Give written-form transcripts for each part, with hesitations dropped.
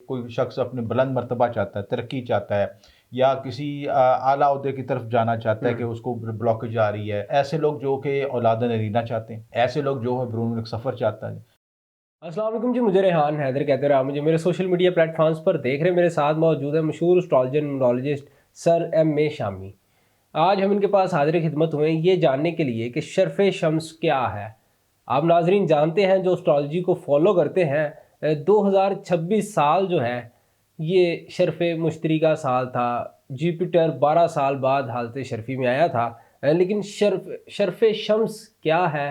کوئی شخص اپنے بلند مرتبہ چاہتا ہے، ترقی چاہتا ہے، یا کسی اعلیٰ عہدے کی طرف جانا چاہتا ہے کہ اس کو بلاکیج آ رہی ہے، ایسے لوگ جو کہ اولاد نرینہ چاہتے ہیں، ایسے لوگ جو ہے بیرون ملک سفر چاہتا ہے۔ السلام علیکم جی، مجھے ریحان حیدر کہتے رہا مجھے میرے سوشل میڈیا پلیٹ فارمز پر دیکھ رہے میرے ساتھ موجود ہے مشہور اسٹرالوجر نیورولوجسٹ سر ایم اے شامی۔ آج ہم ان کے پاس حاضر خدمت ہوئے ہیں یہ جاننے کے لیے کہ شرف شمس کیا ہے۔ آپ ناظرین جانتے ہیں جو اسٹرالوجی کو فالو کرتے ہیں 2026 سال جو ہے یہ شرف مشتری کا سال تھا۔ جوپیٹر 12 سال بعد حالت شرفی میں آیا تھا، لیکن شرف شمس کیا ہے،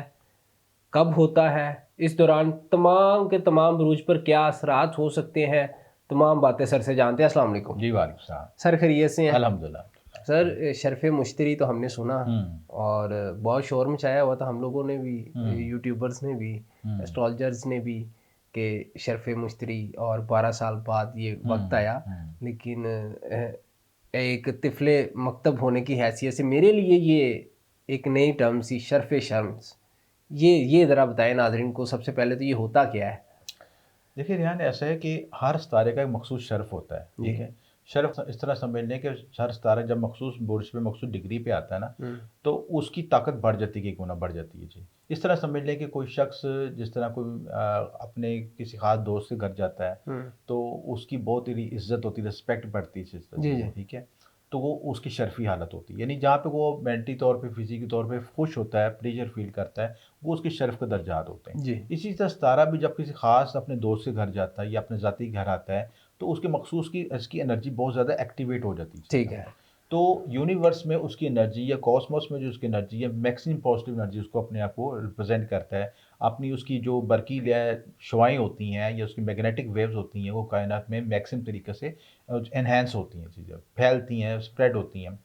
کب ہوتا ہے، اس دوران تمام کے تمام بروج پر کیا اثرات ہو سکتے ہیں، تمام باتیں سر سے جانتے ہیں۔ السلام علیکم جی وعلیکم السلام۔ سر، خیریت سے ہیں؟ الحمدللہ۔ سر شرف مشتری تو ہم نے سنا اور بہت شور مچایا ہوا تھا ہم لوگوں نے بھی، یوٹیوبرز نے بھی، اسٹرالوجرز نے بھی، کہ شرف مشتری اور 12 سال بعد یہ وقت آیا، لیکن ایک طفل مکتب ہونے کی حیثیت سے میرے لیے یہ ایک نئی ٹرم سی شرف شمس۔ یہ ذرا بتائیں ناظرین کو، سب سے پہلے تو یہ ہوتا کیا ہے؟ دیکھیے ریحان، ایسا ہے کہ ہر ستارے کا ایک مخصوص شرف ہوتا ہے، ٹھیک ہے۔ شرف اس طرح سمجھ لیں کہ ہر ستارہ جب مخصوص برج پہ مخصوص ڈگری پہ آتا ہے نا، تو اس کی طاقت بڑھ جاتی ہے کہ گنا بڑھ جاتی ہے جی۔ اس طرح سمجھ لیں کہ کوئی شخص جس طرح کوئی اپنے کسی خاص دوست کے گھر جاتا ہے تو اس کی بہت ہی عزت ہوتی ہے، رسپیکٹ بڑھتی ہے، ٹھیک ہے۔ تو وہ اس کی شرفی حالت ہوتی ہے، یعنی جہاں پہ وہ مینٹلی طور پہ فزیکی طور پہ خوش ہوتا ہے، پلیجر فیل کرتا ہے، وہ اس کی شرف کے درجات ہوتے ہیں۔ اسی طرح ستارہ بھی جب کسی خاص اپنے دوست کے گھر جاتا ہے یا اپنے ذاتی گھر آتا ہے تو اس کے مخصوص اس کی انرجی بہت زیادہ ایکٹیویٹ ہو جاتی ہے، ٹھیک ہے۔ تو یونیورس میں اس کی انرجی یا کاسموس میں جو اس کی انرجی ہے، میکسیمم پازیٹیو انرجی اس کو اپنے آپ کو ریپرزینٹ کرتا ہے۔ اپنی اس کی جو برقی شعاعیں ہوتی ہیں یا اس کی میگنیٹک ویوز ہوتی ہیں وہ کائنات میں میکسیمم طریقے سے انہینس ہوتی ہیں، چیزیں پھیلتی ہیں، اسپریڈ ہوتی ہیں۔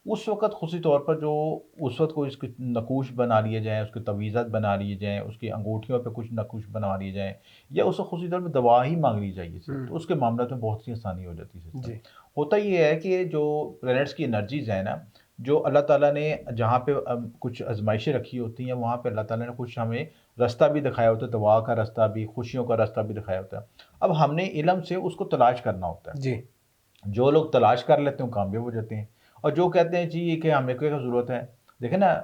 اس وقت خصوصی طور پر جو اس وقت کوئی اس کے نقوش بنا لیے جائیں، اس کے تویزات بنا لیے جائیں، اس کی انگوٹھیوں پہ کچھ نقوش بنا لیے جائیں، یا اس وقت خصوصی طور پہ دوا ہی مانگ لی جائے، تو اس کے معاملات میں بہت سی آسانی ہو جاتی ہے۔ ہوتا یہ ہے کہ جو پلینٹس کی انرجیز ہیں نا، جو اللہ تعالیٰ نے جہاں پہ کچھ آزمائشیں رکھی ہوتی ہیں وہاں پہ اللہ تعالیٰ نے کچھ ہمیں راستہ بھی دکھایا ہوتا ہے، دعا کا راستہ بھی، خوشیوں کا راستہ بھی دکھایا ہوتا ہے۔ اب ہم نے علم سے اس کو تلاش کرنا ہوتا ہے۔ جی، جو لوگ تلاش کر لیتے ہیں کامیاب ہو جاتے ہیں، اور جو کہتے ہیں جی کہ ہمیں کیا ضرورت ہے، دیکھیں نا،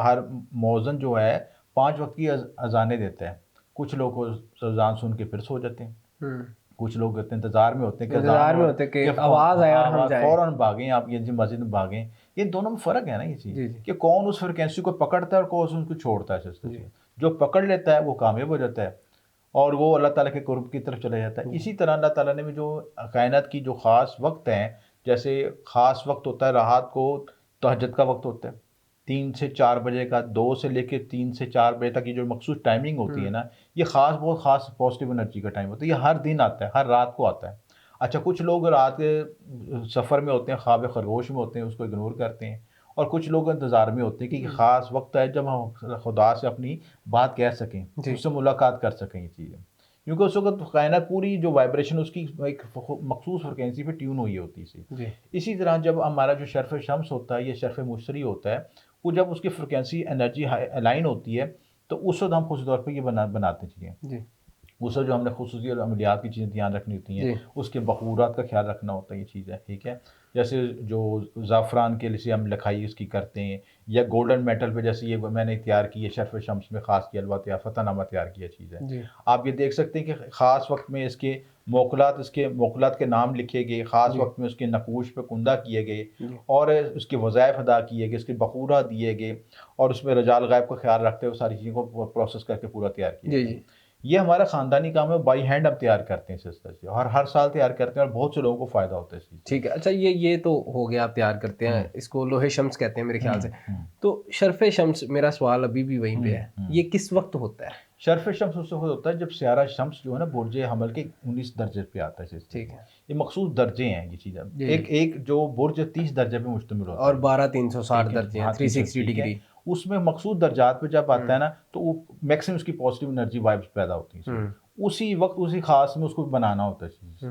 ہر موزن جو ہے 5 وقت کی اذانیں دیتا ہے، کچھ لوگ اذان سن کے پھر سو جاتے ہیں، کچھ لوگ انتظار میں ہوتے ہیں کہ آواز آئے اور ہم جائیں، فوراً بھاگیں، آپ یہ مسجد میں بھاگیں۔ یہ دونوں میں فرق ہے نا یہ چیز، کہ کون اس فریکوینسی کو پکڑتا ہے اور کون اس کو چھوڑتا ہے۔ جو پکڑ لیتا ہے وہ کامیاب ہو جاتا ہے اور وہ اللہ تعالیٰ کے قرب کی طرف چلا جاتا ہے۔ اسی طرح اللہ تعالیٰ نے بھی جو کائنات کی جو خاص وقت ہیں، جیسے خاص وقت ہوتا ہے رات کو تہجد کا وقت ہوتا ہے 3 سے 4 بجے کا، 2 سے لے کے 3 سے 4 بجے تک، یہ جو مخصوص ٹائمنگ ہوتی ہے نا، یہ بہت خاص پازیٹیو انرجی کا ٹائم ہوتا ہے۔ یہ ہر دن آتا ہے، ہر رات کو آتا ہے۔ اچھا، کچھ لوگ رات کے سفر میں ہوتے ہیں، خواب خرگوش میں ہوتے ہیں، اس کو اگنور کرتے ہیں، اور کچھ لوگ انتظار میں ہوتے ہیں کہ خاص وقت ہے جب ہم خدا سے اپنی بات کہہ سکیں، اس سے ملاقات کر سکیں یہ چیزیں، کیونکہ اس وقت کائنات پوری جو وائبریشن اس کی ایک مخصوص فریکوینسی پہ ٹیون ہوئی ہوتی ہے۔ اسی طرح جب ہمارا جو شرف شمس ہوتا ہے یا شرف مشتری ہوتا ہے، وہ جب اس کی فریکوینسی انرجی الائن ہوتی ہے تو اس وقت ہم خصوصی طور پہ یہ بناتے چیزیں، اس وقت جو ہم نے خصوصی عملیات کی چیزیں دھیان رکھنی ہوتی ہیں، اس کے بخورات کا خیال رکھنا ہوتا ہے، یہ چیز ہے، ٹھیک ہے۔ جیسے جو زعفران کے لیے ہم لکھائی اس کی کرتے ہیں، یا گولڈن میٹل پہ جیسے یہ میں نے تیار کی ہے شرف شمس میں خاص کی حلوہ تیار، فتح نامہ تیار کیا چیز ہے۔ آپ یہ دیکھ سکتے ہیں کہ خاص وقت میں اس کے موکلات کے نام لکھے گئے، خاص وقت میں اس کے نقوش پہ کندہ کیے گئے، اور اس کے وظائف ادا کیے گئے، اس کے بخورات دیے گئے، اور اس میں رجال غائب کا خیال رکھتے ہوئے ساری چیزوں کو پروسیس کر کے پورا تیار کیا گیا۔ یہ ہمارا خاندانی کام ہے، بائی ہینڈ ہم تیار کرتے ہیں اس طرح سے، اور ہر سال تیار کرتے ہیں، اور بہت سے لوگوں کو فائدہ ہوتا ہے اس چیز۔ ٹھیک ہے، اچھا یہ تو ہو گیا، آپ تیار کرتے ہیں، اس کو لوہے شمس کہتے ہیں میرے خیال سے۔ تو شرف شمس، میرا سوال ابھی بھی وہیں پہ ہے، یہ کس وقت ہوتا ہے؟ شرف شمس اس وقت ہوتا ہے جب سیارہ شمس جو ہے نا برج حمل کے 19 درجے پہ آتا ہے۔ ٹھیک ہے، یہ مخصوص درجے ہیں، یہ چیزیں ایک جو برج 30 درجے پہ مشتمل ہوتا ہے، اور 12 360 درجے ہیں، 360 ڈگری، اس میں مخصوص درجات پہ جب آتا ہے نا تو وہ میکسیمم اس کی پازیٹیو انرجی وائبس پیدا ہوتی ہیں۔ اسی وقت اسی خاص میں اس کو بنانا ہوتا ہے چیز،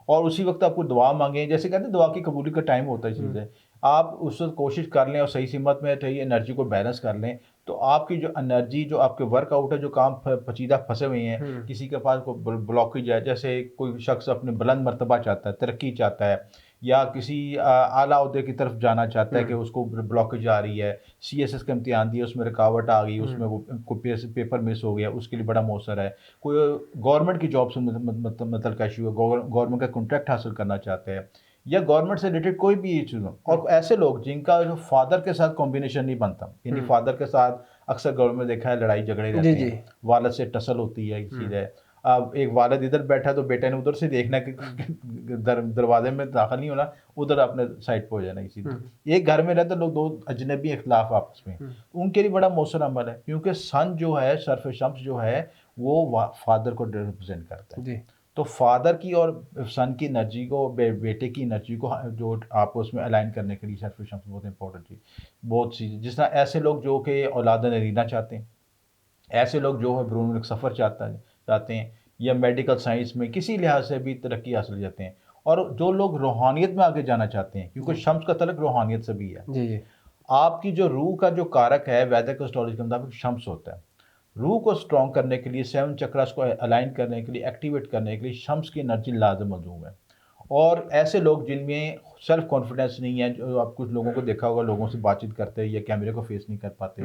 اور اسی وقت آپ کو دعا مانگیں، جیسے کہتے ہیں دعا کی قبولی کا ٹائم ہوتا ہے چیز ہے، آپ اس وقت کوشش کر لیں اور صحیح سمت میں صحیح انرجی کو بیلنس کر لیں تو آپ کی جو انرجی جو آپ کے ورک آؤٹ ہے جو کام پیچیدہ پھنسے ہوئے ہیں کسی کے پاس کوئی بلاکیج ہے جیسے کوئی شخص اپنے بلند مرتبہ چاہتا ہے ترقی چاہتا ہے یا کسی اعلیٰ عہدے کی طرف جانا چاہتا ہے کہ اس کو بلاکیج آ رہی ہے CSS کا امتحان دیا اس میں رکاوٹ آ گئی اس میں وہ کوئی پیپر مس ہو گیا اس کے لیے بڑا موثر ہے کوئی گورنمنٹ کی جاب سے متعلق ایشو ہے گورنمنٹ کا کانٹریکٹ حاصل کرنا چاہتے ہیں یا گورنمنٹ سے ریلیٹڈ کوئی بھی ایشو اور ایسے لوگ جن کا جو فادر کے ساتھ کمبینیشن نہیں بنتا یعنی فادر کے ساتھ اکثر گورنمنٹ میں دیکھا ہے لڑائی جھگڑے رہتے ہیں والد سے ٹسل ہوتی ہے چیز ہے اب ایک والد ادھر بیٹھا تو بیٹے نے ادھر سے دیکھنا کہ دروازے میں داخل نہیں ہونا ادھر اپنے سائڈ پہ ہو جانا اسی ایک گھر میں رہتے لوگ دو اجنبی اختلاف آپس میں ان کے لیے بڑا مؤثر عمل ہے کیونکہ سن جو ہے شرف شمس جو ہے وہ فادر کو ریپرزینٹ کرتا ہے تو فادر کی اور سن کی انرجی کو بیٹے کی انرجی کو جو آپ اس میں الائن کرنے کے لیے شرف شمس بہت امپورٹنٹ چیز بہت سی جس طرح ایسے لوگ جو کہ اولاد نرینہ چاہتے ہیں ایسے لوگ جو ہے برون ملک سفر چاہتے ہیں یا میڈیکل سائنس میں کسی لحاظ سے بھی ترقی حاصل کرتے ہیں اور جو لوگ روحانیت میں آگے جانا چاہتے ہیں کیونکہ شمس کا تعلق روحانیت سے بھی ہے آپ کی جو روح کا جو کارک ہے ویدک اسٹرالوجی کے مطابق شمس ہوتا ہے روح کو اسٹرانگ کرنے کے لیے 7 چکراس کو الائن کرنے کے لیے ایکٹیویٹ کرنے کے لیے شمس کی انرجی لازم ملزوم ہے اور ایسے لوگ جن میں سیلف کانفیڈنس نہیں ہے جو آپ کچھ لوگوں کو دیکھا ہوگا لوگوں سے بات چیت کرتے ہیں یا کیمرے کو فیس نہیں کر پاتے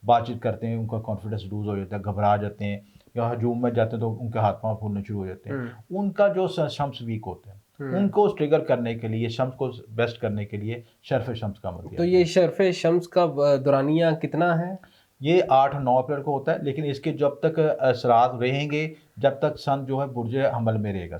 بات چیت کرتے ہیں ان کا کانفیڈنس لوز ہو جاتا ہے گھبرا جاتے ہیں یا ہجوم میں جاتے ہیں تو ان کے ہاتھ پاؤں پھولنے شروع ہو جاتے ہیں ان کا جو شمس ویک ہوتا ہے ان کو ٹریگر کرنے کے لیے شمس کو بیسٹ کرنے کے لیے شرف شمس کا عمل کیا تو یہ شرف شمس کا دورانیہ کتنا ہے؟ یہ 8 اور 9 اپریل کو ہوتا ہے لیکن اس کے جب تک اثرات رہیں گے جب تک سن جو ہے برج حمل میں رہے گا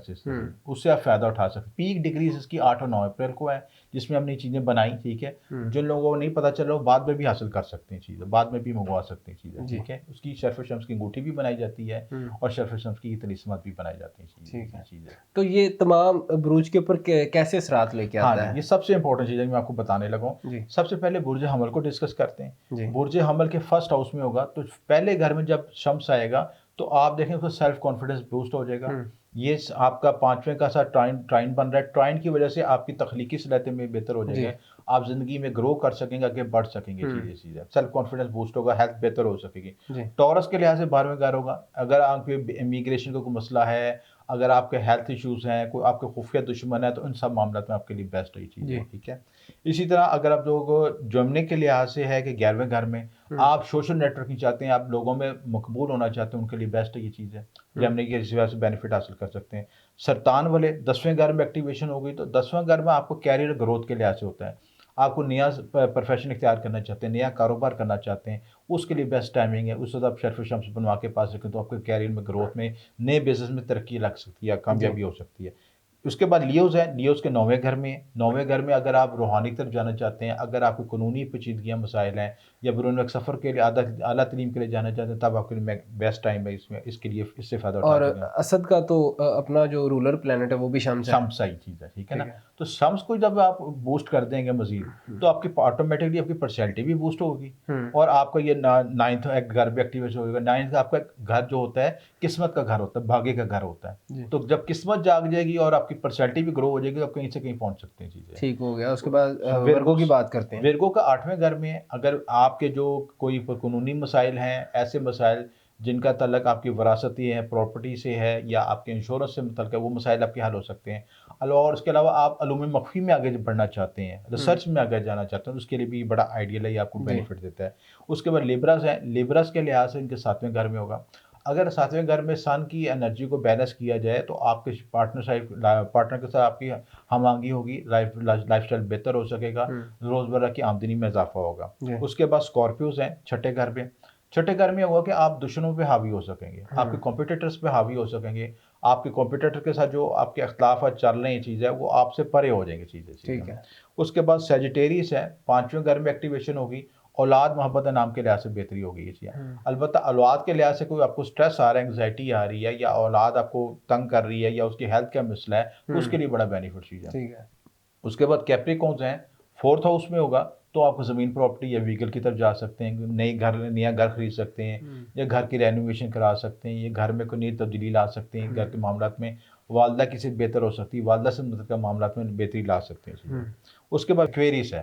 اس سے آپ فائدہ اٹھا سکتے پیک ڈگریز اس کی 8 اور 9 اپریل کو ہے جس میں ہم نے چیزیں بنائی ٹھیک ہے جن لوگوں کو نہیں پتہ چلا وہ بعد میں بھی حاصل کر سکتے ہیں چیزیں بعد میں بھی منگوا سکتے ہیں چیزیں ٹھیک ہے اس کی شرف شمس کی انگوٹھی بھی بنائی جاتی ہے اور شرف شمس کی طلسمات بھی بنائی جاتی ہیں چیزیں تو یہ تمام بروج کے اوپر کیسے اثرات لے کے آتا ہے؟ یہ سب سے امپورٹنٹ چیز ہے میں آپ کو بتانے لگا ہوں سب سے پہلے برج حمل کو ڈسکس کرتے ہیں برج حمل کے فرسٹ ہاؤس میں ہوگا تو پہلے گھر میں جب شمس آئے گا تو آپ دیکھیں اس کا سیلف کانفیڈنس بوسٹ ہو جائے گا یہ آپ کا 5ویں کا ساتھ ٹرائن بن رہا ہے ٹرائن کی وجہ سے آپ کی تخلیقی صلاحیتیں میں بہتر ہو جائے گا آپ زندگی میں گرو کر سکیں گے آگے بڑھ سکیں گے چیزیں سیلف کانفیڈنس بوسٹ ہوگا ہیلتھ بہتر ہو سکے گی ٹورس کے لحاظ سے 12ویں گھر ہوگا اگر آپ کے امیگریشن کا کوئی مسئلہ ہے اگر آپ کے ہیلتھ ایشوز ہیں کوئی آپ کے خفیہ دشمن ہے تو ان سب معاملات میں آپ کے لیے بیسٹ ہے چیز ہے ٹھیک ہے اسی طرح اگر آپ لوگوں کو جمنے کے لحاظ سے ہے کہ 11ویں گھر میں آپ سوشل نیٹ ورکنگ چاہتے ہیں آپ لوگوں میں مقبول ہونا چاہتے ہیں ان کے لیے بیسٹ یہ چیز ہے جمنے کی اس وجہ سے بینیفٹ حاصل کر سکتے ہیں سرطان والے 10ویں گھر میں ایکٹیویشن ہو گئی تو 10ویں گھر میں آپ کو کیریئر گروتھ کے لحاظ سے ہوتا ہے آپ کو نیا پروفیشن اختیار کرنا چاہتے ہیں نیا کاروبار کرنا چاہتے ہیں اس کے لیے بیسٹ ٹائمنگ ہے اس وقت آپ شرف شمس بنوا کے پاس رکھیں تو آپ کے کیریئر میں گروتھ میں نئے بزنس میں ترقی لگ سکتی ہے یا کامیابی ہو سکتی ہے اس کے بعد لیوز ہیں لیوز کے 9ویں گھر میں 9ویں گھر میں اگر آپ روحانی طرف جانا چاہتے ہیں اگر آپ کو قانونی پیچیدگیاں مسائل ہیں یا برون ملک سفر کے لیے اعلیٰ تعلیم کے لیے جانا چاہتے ہیں تب آپ کے لیے بیسٹ ٹائم ہے اس کے لیے اس سے فائدہ اٹھا اور اسد کا تو اپنا جو رولر پلانٹ ہے وہ بھی شمس صحیح چیز ہے ٹھیک ہے نا تو شمس کو جب آپ بوسٹ کر دیں گے مزید تو آپ کی آٹومیٹکلی آپ کی پرسنالٹی بھی بوسٹ ہوگی اور آپ کا یہ 9th گھر بھی ایکٹیویٹ ہوگا 9th آپ کا گھر جو ہوتا ہے قسمت کا گھر ہوتا ہے بھاگے کا گھر ہوتا ہے تو جب قسمت جاگ جائے گی اور آپ کی پرسنالٹی بھی گرو ہو جائے گی آپ کہیں سے کہیں پہنچ سکتے ہیں چیزیں ٹھیک ہو گیا اس کے بعد ورگو کی بات کرتے ہیں ورگو کا 8ویں گھر میں اگر آپ کے جو کوئی قانونی مسائل ہیں ایسے مسائل جن کا تعلق آپ کی وراثتی ہے پراپرٹی سے ہے یا آپ کے انشورنس سے متعلق ہے وہ مسائل آپ کے حل ہو سکتے ہیں اور اس کے علاوہ آپ علوم مخفی میں آگے بڑھنا چاہتے ہیں ریسرچ میں آگے جانا چاہتے ہیں اس کے لیے بھی بڑا آئیڈیل ہے یہ آپ کو بینیفٹ دیتا ہے اس کے بعد لیبرس ہیں لیبرس کے لحاظ سے ان کے 7ویں گھر میں ہوگا اگر 7ویں گھر میں سن کی انرجی کو بیلنس کیا جائے تو آپ کے پارٹنر کے ساتھ آپ کی ہم آہنگی ہوگی لائف اسٹائل بہتر ہو سکے گا روزمرہ کی آمدنی میں اضافہ ہوگا اس کے بعد اسکارپیوز ہیں 6ٹھے گھر میں 6ٹھے گھر میں ہوا کہ آپ دشمنوں پہ حاوی ہو سکیں گے آپ کے کمپیٹیٹرز پہ حاوی ہو سکیں گے آپ کے کمپیٹیٹر کے ساتھ جو آپ کے اختلافات چل رہے ہیں چیزیں وہ آپ سے پرے ہو جائیں گی چیزیں ٹھیک ہے اس کے بعد سیجیٹیریس ہے 5ویں گھر میں ایکٹیویشن ہوگی اولاد محبت نام کے لحاظ سے بہتری ہوگی یہ چیز البتہ اولاد کے لحاظ سے کوئی آپ کو سٹریس آ رہا ہے انگزائٹی آ رہی ہے یا اولاد آپ کو تنگ کر رہی ہے یا اس کی ہیلتھ کا مسئلہ ہے اس کے لیے بڑا بینیفٹ چیز ہے اس کے بعد کیپریکونز ہیں 4تھ ہاؤس میں ہوگا تو آپ کو زمین پراپرٹی یا ویکل کی طرف جا سکتے ہیں نیا گھر خرید سکتے ہیں یا گھر کی رینوویشن کرا سکتے ہیں یا گھر میں کوئی نئی تبدیلی لا سکتے ہیں گھر کے معاملات میں والدہ کی سے بہتر ہو سکتی ہے والدہ سے مدد کا معاملات میں بہتری لا سکتے ہیں اس کے بعد ایکویریس ہے